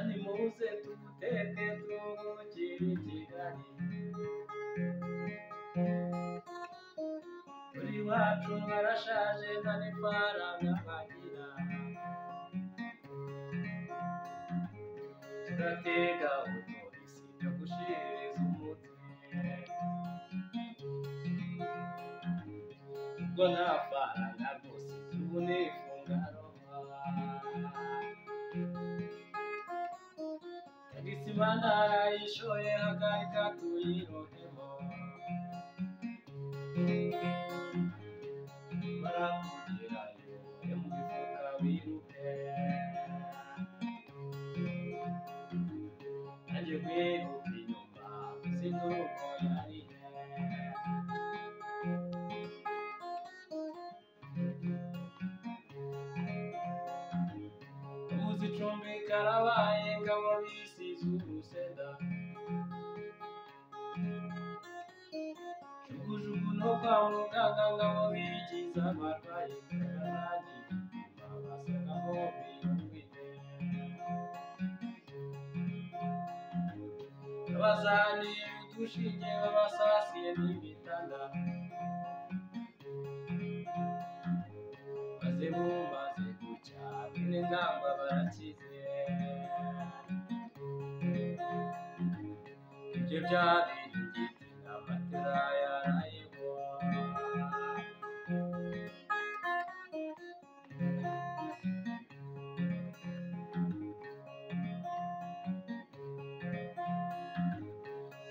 nimuze tumuteke tumukiri Kigali muri wacu barashaje nta n'ifaranga bagira turatega upolisi byo gushiririza umutwe ubwo nta faranga rwose tubone ifunguro Imana yishoye hagarika tuyirohemo barakugerayo yo mu mifuka wiruke nanjye kwiruka inyuma uzinuko yari umuzicumbi karabaye ngabo bisize urusenda jugujugu no kwa muganga ngabo bigize abarwayi nanjye babasagamo biyumvite abazaniye udushinge babasasiye n'ibitanda maze bumaze gucya bene ngamba barakize ibyo byabiringiti n'amatera yarayeho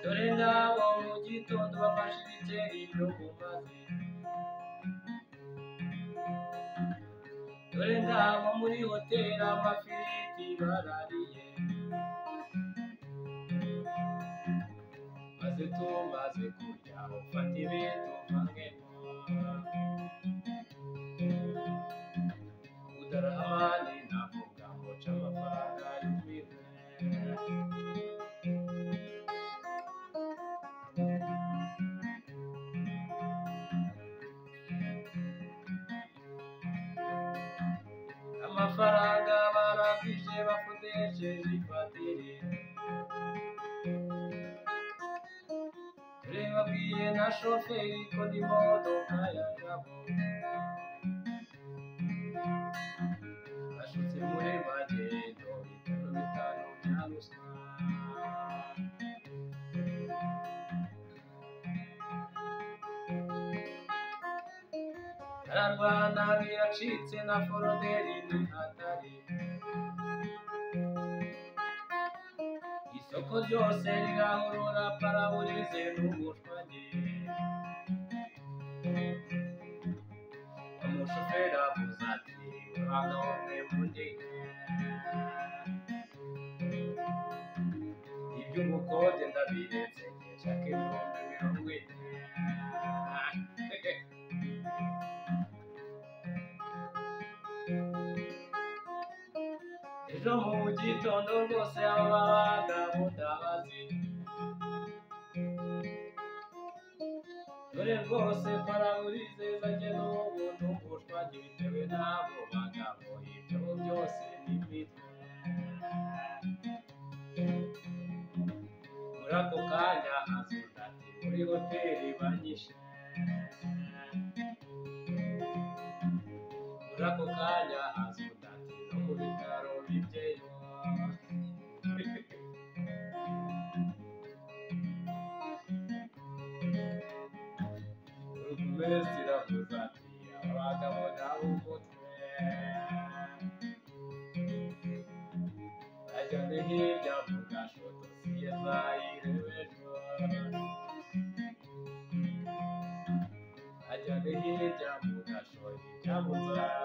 dore ngabo mu gitondo bafashe ibikeri byo mu mazi dore ngabo muri hoteli amafiriti barariye maze tumaze kurya ufata ibintu uvangemo udarahamani navuga muca amafaranga y'umwirwe amafaranga barafije bafudesheje ifatiri dore babwiye na shoferi ko n'imodoka yagabo ashutse muri magendo bitanu bya ruswa ararwana biracitse na foroderi ni hatari isoko ryose rirahurura paraburize n'umushwanyi umushoferi avuze ati urabona wamwe mundege iby'ubukode ndabiretse nshaka ibihumbi 40 ejo mu gitondo rwose aba bagabo ndabazi dore rwose paraburize zajye n'ubuntu bushwanyi bitewe n'abo bagabo ibyo byose n'imitwe muri ako kanya hazuza ati muri hoteli banyishe muri ako kanya hazuza ati no mu bitaro bibyeyo urugumezi iravuze ati abagabo nabo umutwe ajyane hirya mu gashoto siye zayirebejo ajyane hirya mu gashoto ijya mu nzara